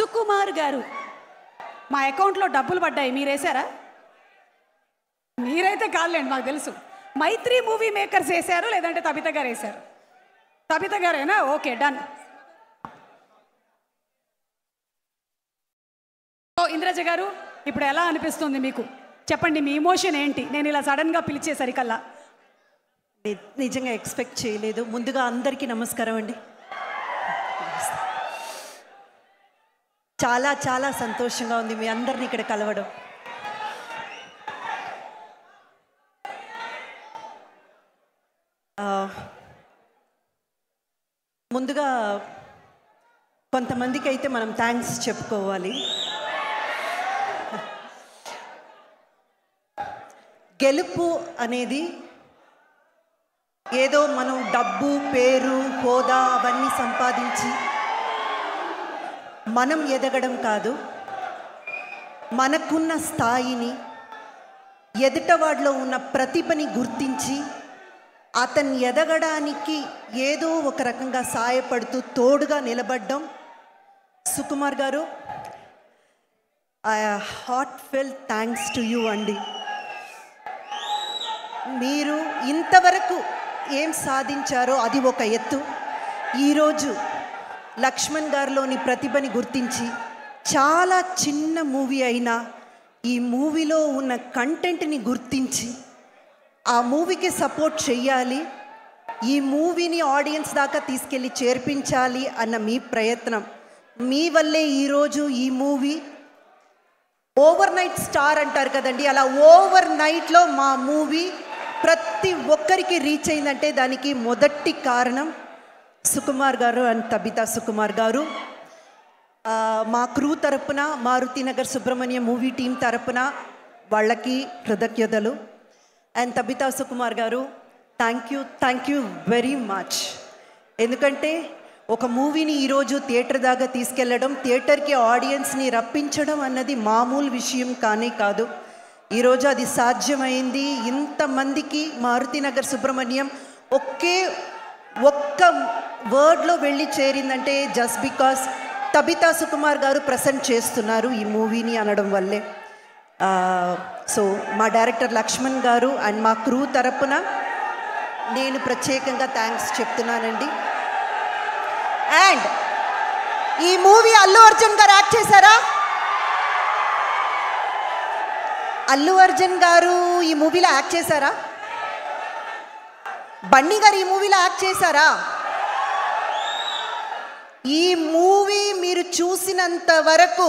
సుకుమార్ గారు, మా అకౌంట్లో డబ్బులు పడ్డాయి, మీరు వేసారా? మీరైతే కాదులేండి, మాకు తెలుసు. మైత్రి మూవీ మేకర్స్ వేశారు, లేదంటే తబిత గారు వేశారు? తబిత గారేనా? Okay, done. ఇంద్రజ గారు, ఇప్పుడు ఎలా అనిపిస్తుంది మీకు? చెప్పండి, మీ ఇమోషన్ ఏంటి? నేను ఇలా సడన్గా పిలిచేసరికల్లా నిజంగా ఎక్స్పెక్ట్ చేయలేదు. ముందుగా అందరికీ నమస్కారం అండి. చాలా చాలా సంతోషంగా ఉంది మీ అందరిని ఇక్కడ కలవడం. ముందుగా కొంతమందికి అయితే మనం థ్యాంక్స్ చెప్పుకోవాలి. గెలుపు అనేది ఏదో మనం డబ్బు, పేరు, హోదా అవన్నీ సంపాదించి మనం ఎదగడం కాదు. మనకున్న స్థాయిని, ఎదుటవాడిలో ఉన్న ప్రతిభని గుర్తించి అతన్ని ఎదగడానికి ఏదో ఒక రకంగా సాయపడుతూ తోడుగా నిలబడ్డం. Sukumar garu, heartfelt thanks to you అండి. మీరు ఇంతవరకు ఏం సాధించారో అది ఒక ఎత్తు. ఈరోజు లక్ష్మణ్ గారిలోని ప్రతిభని గుర్తించి చాలా చిన్న మూవీ అయినా ఈ మూవీలో ఉన్న కంటెంట్ని గుర్తించి ఆ మూవీకి సపోర్ట్ చెయ్యాలి, ఈ మూవీని ఆడియన్స్ దాకా తీసుకెళ్ళి చేర్పించాలి అన్న మీ ప్రయత్నం, మీ వల్లే ఈరోజు ఈ మూవీ ఓవర్ నైట్ స్టార్ అంటారు కదండి, అలా ఓవర్ నైట్లో మా మూవీ ప్రతి ఒక్కరికి రీచ్ అయిందంటే దానికి మొదటి కారణం సుకుమార్ గారు అండ్ తబితా సుకుమార్ గారు. మా క్రూ తరపున, మారుతినగర్ సుబ్రహ్మణ్యం మూవీ టీం తరపున వాళ్ళకి కృతజ్ఞతలు. అండ్ తబితా సుకుమార్ గారు, థ్యాంక్ యూ వెరీ మచ్. ఎందుకంటే ఒక మూవీని ఈరోజు థియేటర్ దాకా తీసుకెళ్ళడం, థియేటర్కి ఆడియన్స్ని రప్పించడం అన్నది మామూలు విషయం కానే కాదు. ఈరోజు అది సాధ్యమైంది. ఇంతమందికి మారుతినగర్ సుబ్రహ్మణ్యం ఒక్క వర్డ్లో వెళ్ళి చేరిందంటే జస్ట్ బికాస్ తబితా సుకుమార్ గారు ప్రజెంట్ చేస్తున్నారు ఈ మూవీని అనడం వల్లే. సో మా డైరెక్టర్ లక్ష్మణ్ గారు అండ్ మా క్రూ తరపున నేను ప్రత్యేకంగా థ్యాంక్స్ చెప్తున్నానండి. అండ్ ఈ మూవీ అల్లు అర్జున్ గారు యాక్ట్ చేశారా? అల్లు అర్జున్ గారు ఈ మూవీలో యాక్ట్ చేశారా? బన్నీ గారు ఈ మూవీలో యాక్ట్ చేశారా? ఈ మూవీ మీరు చూసినంత వరకు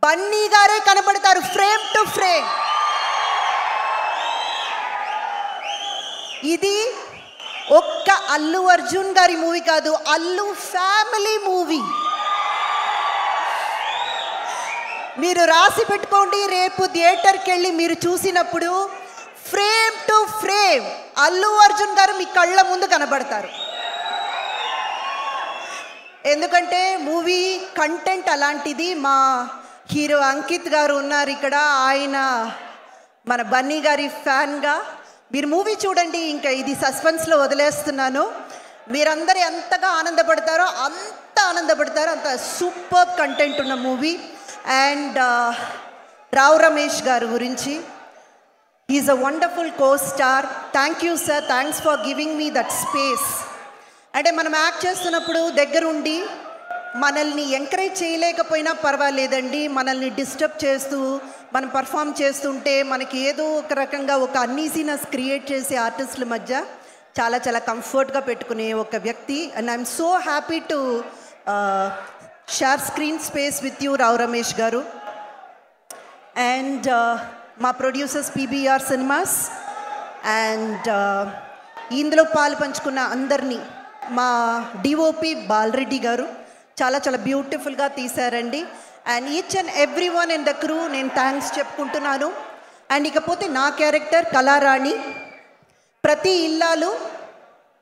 బన్నీ గారే కనబడతారు ఫ్రేమ్ టు ఫ్రేమ్. ఇది ఒక్క అల్లు అర్జున్ గారి మూవీ కాదు, అల్లు ఫ్యామిలీ మూవీ. మీరు రాసి పెట్టుకోండి, రేపు థియేటర్కి వెళ్ళి మీరు చూసినప్పుడు frame to frame Allu Arjun గారు మీ కళ్ళ ముందు కనబడతారు. ఎందుకంటే మూవీ కంటెంట్ అలాంటిది. మా హీరో అంకిత్ గారు ఉన్నారు ఇక్కడ, ఆయన మన బన్నీ గారి ఫ్యాన్గా. మీరు మూవీ చూడండి, ఇంకా ఇది సస్పెన్స్లో వదిలేస్తున్నాను. మీరందరూ ఎంతగా ఆనందపడతారో అంత ఆనందపడతారో, అంత సూపర్ కంటెంట్ ఉన్న మూవీ. అండ్ రావు రమేష్ గారు గురించి, he's a wonderful co star. Thank you sir, thanks for giving me that space. అంటే మనం యాక్ట్ చేస్తున్నప్పుడు దగ్గరుండి మనల్ని ఎంకరేజ్ చేయలేకపోయినా పర్వాలేదండి, మనల్ని డిస్టర్బ్ చేస్తూ మనం పర్ఫామ్ చేస్తుంటే మనకి ఏదో ఒక రకంగా ఒక అన్ఈజీనెస్ క్రియేట్ చేసే ఆర్టిస్టుల మధ్య చాలా చాలా కంఫర్ట్గా పెట్టుకునే ఒక వ్యక్తి. And I'm so happy to share screen space with you Rao Ramesh గారు. అండ్ మా ప్రొడ్యూసర్స్ పీబీఆర్ సినిమాస్ అండ్ ఇందులో పాలు పంచుకున్న అందరినీ, మా డిఓపి బాలరెడ్డి గారు చాలా చాలా బ్యూటిఫుల్గా తీశారండి. And each and every one in the crew నేను థ్యాంక్స్ చెప్పుకుంటున్నాను. అండ్ ఇకపోతే నా క్యారెక్టర్ కళారాణి, ప్రతి ఇల్లాలు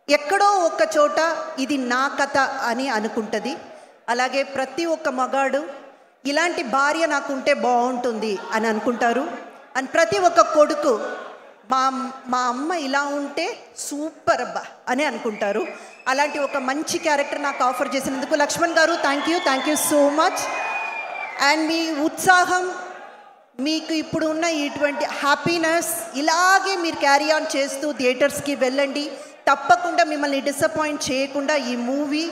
ఎక్కడో ఒక చోట ఇది నా కథ అని అనుకుంటుంది. అలాగే ప్రతి ఒక్క మగాడు ఇలాంటి భార్య నాకుంటే బాగుంటుంది అని అనుకుంటారు. అండ్ ప్రతి ఒక్క కొడుకు మా అమ్మ ఇలా ఉంటే సూపర్ అబ్బా అని అనుకుంటారు. అలాంటి ఒక మంచి క్యారెక్టర్ నాకు ఆఫర్ చేసినందుకు లక్ష్మణ్ గారు thank you so much. And మీ ఉత్సాహం, మీకు ఇప్పుడు ఉన్న ఇటువంటి హ్యాపీనెస్ ఇలాగే మీరు క్యారీ ఆన్ చేస్తూ థియేటర్స్కి వెళ్ళండి. తప్పకుండా మిమ్మల్ని డిసప్పాయింట్ చేయకుండా ఈ మూవీ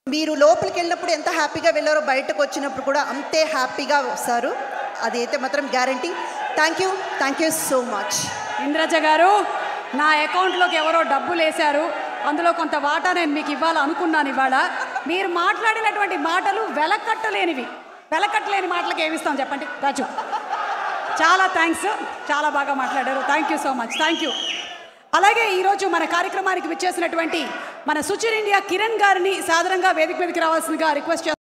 మీరు లోపలికి వెళ్ళినప్పుడు ఎంత హ్యాపీగా వెళ్ళారో బయటకు వచ్చినప్పుడు కూడా అంతే హ్యాపీగా వస్తారు. అదైతే మాత్రం guarantee. Thank you so much. Indraja గారు, నా అకౌంట్లోకి ఎవరో డబ్బులు వేశారు, అందులో కొంత వాటా నేను మీకు ఇవ్వాలనుకున్నాను. ఇవాళ మీరు మాట్లాడినటువంటి మాటలు వెలకట్టలేని మాటలకు ఏమిస్తాం చెప్పండి రాజు. చాలా థ్యాంక్స్, చాలా బాగా మాట్లాడారు. Thank you so much. Thank you. అలాగే ఈరోజు మన కార్యక్రమానికి విచ్చేసినటువంటి మన సుచిర్ ఇండియా కిరణ్ గారిని సాధారణంగా వేదిక మీదకి రావాల్సిందిగా రిక్వెస్ట్ చేస్తాను.